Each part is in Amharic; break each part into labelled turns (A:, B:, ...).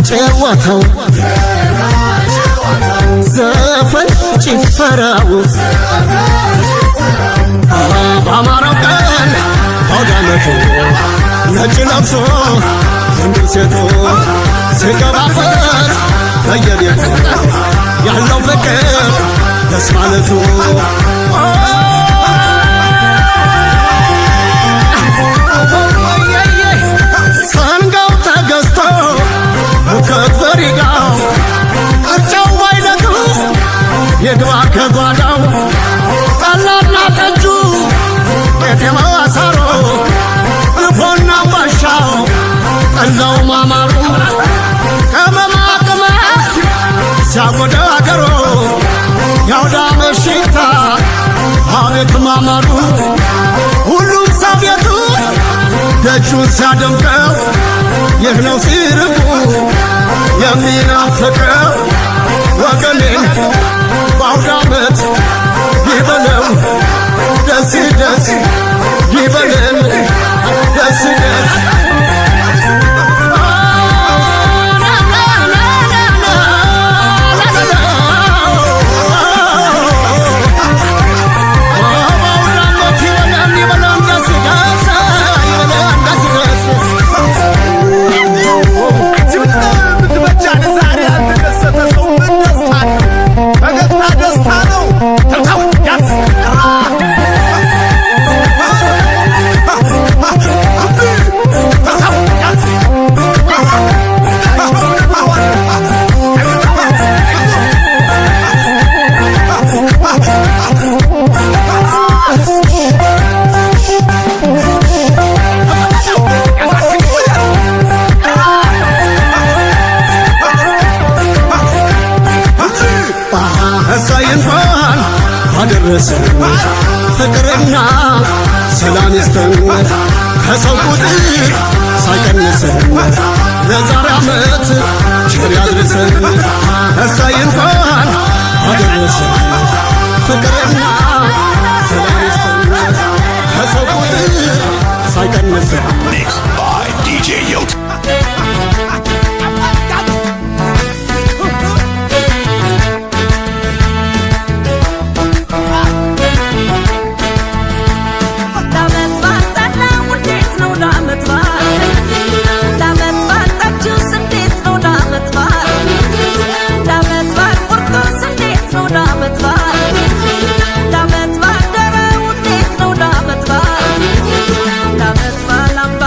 A: ጨዋታው ዘፈን ጭፈራው በአማራው ቀን አውዳመቱ ነጭ ለብሶ ወንድ ሴቱ ሲገባበት በየቤቱ ያለው ፍቅር ደስ ማለቱ ሰንጋው ተገዝቶ ከፈሪጋው ቅርጫው ባይነቱ የግባ ከጓዳው ጠላና ጠጁ ከተማው አሳሮ ልፎና ባሻው ጠላው ማማሩ ከመማቅማ ሲያጎዳ አገሮ ያውዳ መሽታ አቤት ማማሩ ሁሉም ሰው ቤቱ ደጁን ሲያደምቀው ይህ ነው ሲርቁ የሚናፍቀው ወገኔን በአውደ ዓመት ይበለው ደስ ደስ ይበለን ደስ ደስ ፍቅርና ሰላም ይስጠን ከሰው ቁጥር ሳይቀንሰን ለዛሬ ዓመት ቸር ያድርሰን እሰይ እንኳን አደረሰን ፍቅርና ሰላም ይስጠን ከሰው ቁጥር ሳይቀንሰን
B: Mixed by DJ Yote.
C: Damet var,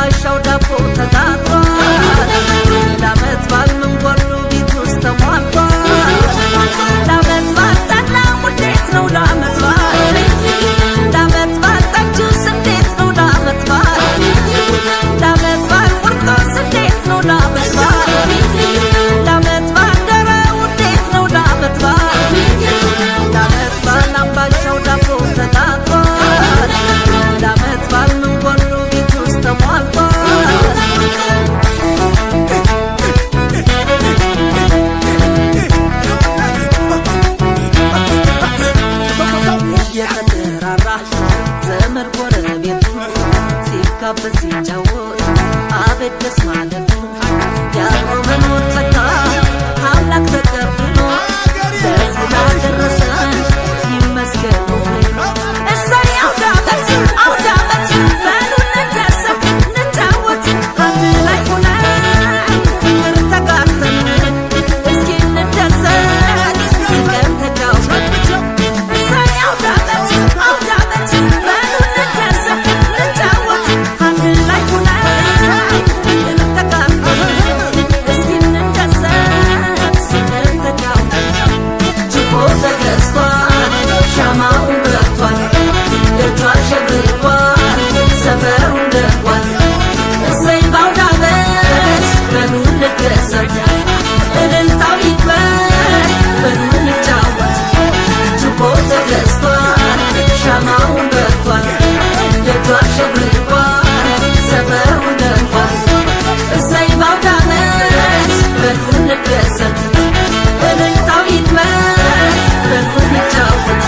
C: ሲጋበዝ ሲጫወት አቤት ደስ ማለቱ ያብሮ መኖር ጸጋ አምላክ ተቀብሎ ለዚህ ላደረሰን ይመስገን እሰይ አውደ ዓመት አውደ ዓመት በሉ እንደሰት እንጫወት አንድ ላይ ሆነን ፍቅር ተጋርተን እስኪ እንደሰት ስቀን ተጫወት እሰይ አውደ ዓመት አውደ ዓመት በሉ እንደሰት እንጫወት አንድ ላይ ሆነን ፍቅር ተጋርተን እስኪ እንደሰት ስቀን ተጫወት ችቦ ተገዝቷል ሻማውን በርቷል እጇ ሸብርቋል ሰፈሩን ደርቋል እሰይ በአውደ ዓመት በሉ እንደሰት እልልታው ይክበር በሉ እንጫወት ችቦ ተገዝቷል ሻማውን በርቷል እጇ ሸብርቋል ሰፈሩን ደርቋል እሰይ በአውደ ዓመት በሉ እንደሰት እልልታው ይክበር በሉ እንጫወት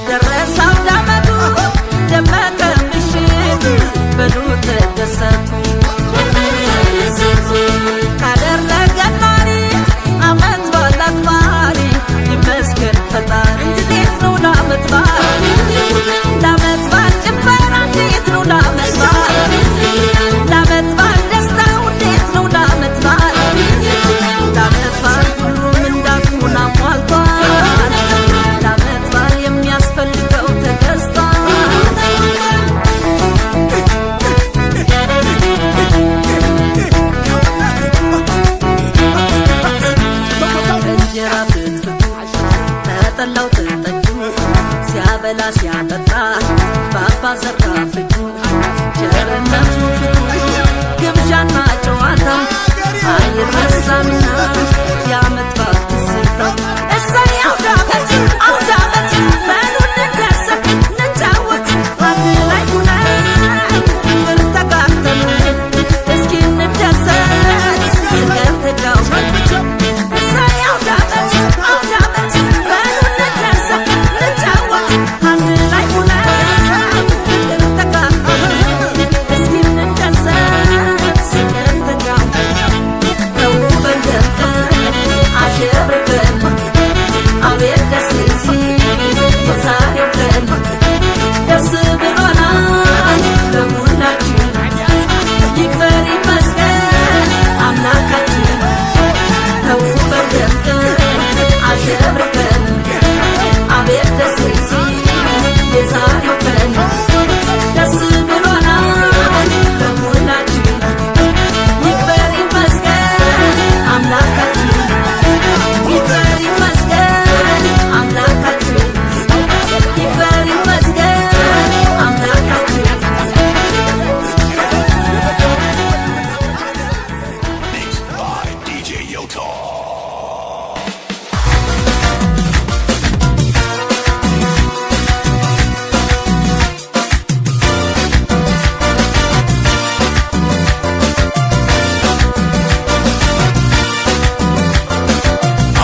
C: ደረሰ አውደ ዓመቱ ደመቀ ምሽት በሉ ተደሰቱ ካደረገን ማሪ ዓመት በዓል አክባሪ ይመስገን ፈጣሪ እንዴት ነው ለዓመት በዓል ለዓመት በዓል ጭፈራ እንዴት ነው ለዓመት በዓል ለዓመት በዓል ደስታው እንዴት ነው ለዓመት በዓል ለዓመት በዓል ሁሉም እንዳቅሙን አሟልቷል ለዓመት በዓል የሚያስፈልገው ተገዝቷል እንጀራ ፍትፍቱ ተጠላው ተጠጁ ሲያበላ ሲያጠጣ ባባ ዘራፍ እጁ ቸርነቱ ፍቱ ግብዣና ጨዋታ አይረሳምና የዓመት በዓል ትዝታ እሰይ አውደ ዓመት አውደ ዓመት በሉ እንደሰት እንጫወት አንድ ላይ ሆነን ፍቅር ተጋርተን እስኪ እንደሰት ስቀን ተጫወት እሰይ አውደ ዓመት አውደ ዓመት በሉ እንደሰት እንጫወት አንድ ላይ ሆነን ፍቅር ተጋርተን እስኪ እንደሰት ስቀን ተጫወት ተውበን ደምቀን አሸብርቀን አቤት ደስ ሲል የዛሬው ቀን ደስ ብሎናል ለሁላችን ይክበር ይመስገን አምላካችን ተውበን ደምቀን አሸብርቀን አቤት ደስ ሲል የዛሬው ቀን ደስ ብሎናል ለሁላችን ይክበር ይመስገን አምላካችን ይክበር ይመስገን አምላካችን ይክበር ይመስገን አምላካችን
B: Mixed by DJ Yoto.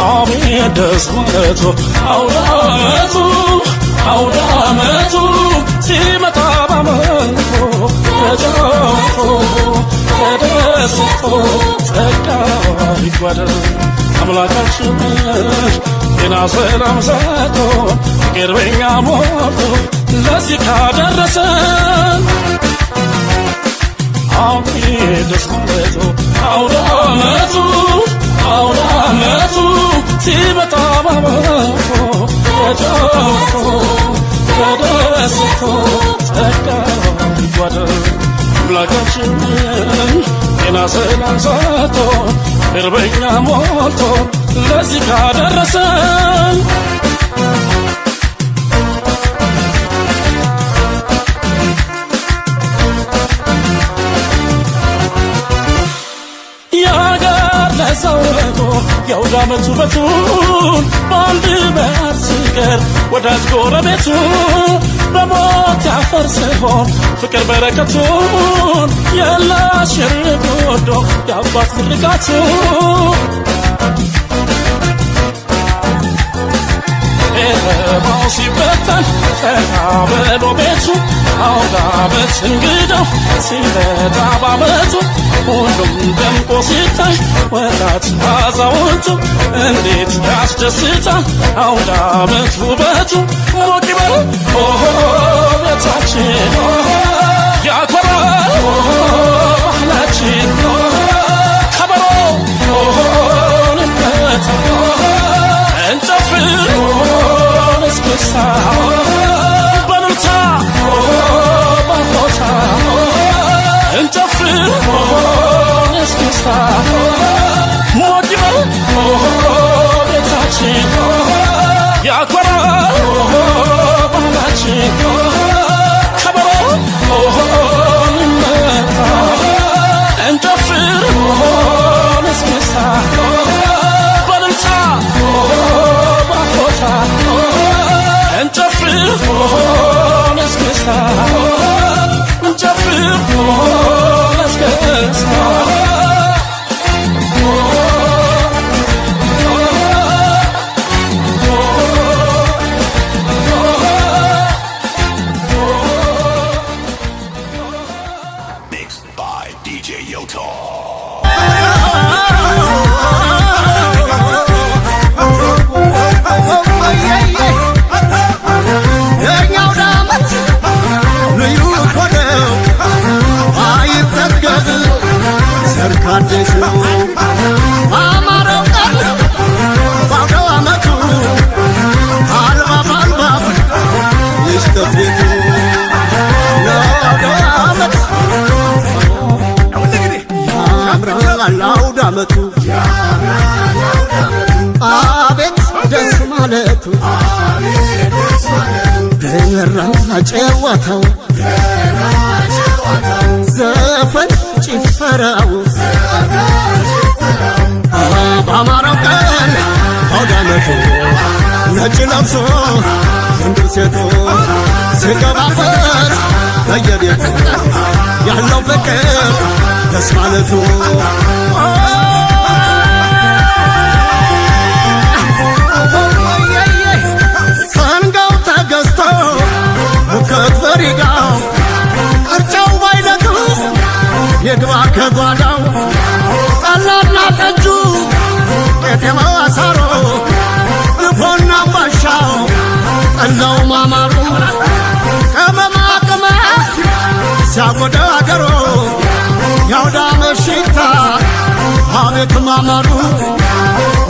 D: አቤት ደስ ማለቱ አውደ ዓመቱ አውደ ዓመቱ ሲመጣ ባመልኮ ተጫውቶ ተደስቶ ጸጋ ይጓደል አምላካችን ጤና ሰላም ሰጥቶ ፍቅር በኛ ሞልቶ ለዚህ ካደረሰን አቤት ደስ ማለቱ አውደ ዓመቱ አውደ ዓመቱ ሲመጣ ባመልኮ ተጫውቶ ተደስቶ ጸጋ ይጓደል አምላካችን ጤና ሰላም ሰጥቶ ፍቅር በኛ ሞልቶ ለዚህ ካደረሰን የአገር ለሰው የአውደ ዓመት ውበቱን በአንድ በአርሲገር ወዳጅ ጎረቤቱ በሞት ያፈርሰሆን ፍቅር በረከቱን የላሽር ጎዶ የአባት ምርቃቱ ኤረባው ሲበተን ተቃበሎ ቤቱ አውደ ዓመት እንግዳው ሲመጣ ባመቱ ሁሉም ደምቆ ሲታይ ወጣት አዛውንቱ እንዴት ያስደስታል አውደ ዓመት ውበቱ ሞቅ ይበል ኦሆ ቤታችን ያኮራል ባህላችን ከበሮ እንመታ እንጨፍር እስክስታ በሉታ በሆታ እንጨፍር እስክስታ ሞቅ ይበል ቤታችን ያኮራል ባህላችን ከበሮ እንመታ እንጨፍር እስክስታ በሉታ በሆታ እንጨፍር እስክስታ እንጨፍር እስክስታ
B: Mixed by DJ Yoto.
A: አዲስ ነው አማረው ቀን ባዶ አመቱ አልባብ አልባብ ይስተፍቱ ለአውደ አመት ያምራል አውደ አመቱ አቤት ደስ ማለቱ ደራ ጨዋታው ዘፈን ጭፈራው በአማራው ቀን አውደ ዓመቱ ነጭ ለብሶ ወንዱ ሴቱ ሲገባበት በየቤቱ ያለው ፍቅር ደስ ማለቱ ሰንጋው ተገዝቶ ሙከት በሪጋው ቅርጫው ባይነቱ የግባ ከጓዳው ጠላና ጠጁ ቄጤማው አሳሮ ድፎና ባሻው ጠላው ማማሩ ቅመማ ቅመም ሲያጎዳ አገሮ ያውደ ዓመት ሽታ አቤት ማማሩ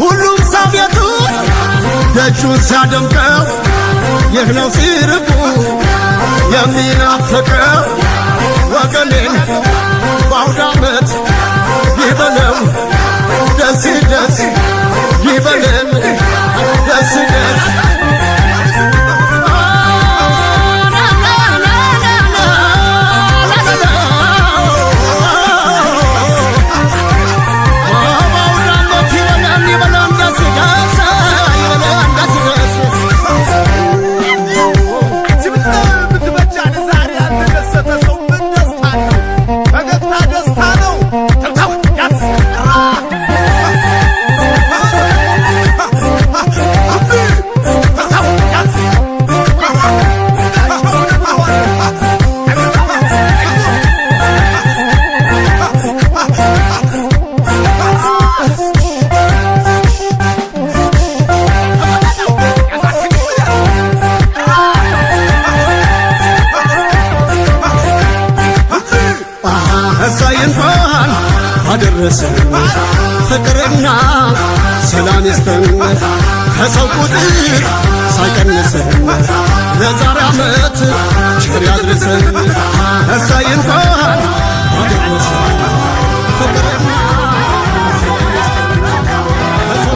A: ሁሉም ሰው ቤቱ ደጁን ሲያደምቀው ይህ ነው ሲርቁ የሚናፍቀው ወገኔን በአውደ ዓመት ይበለው ደስ ደስ ይበለን ደስ ደስ እንኳን አደረሰን ፍቅርና ሰላም ይስጠን ከሰው ቁጥር ሳይቀንሰን ለዛሬ ዓመት ቸር ያድርሰን እሰይ እንኳን አደረሰን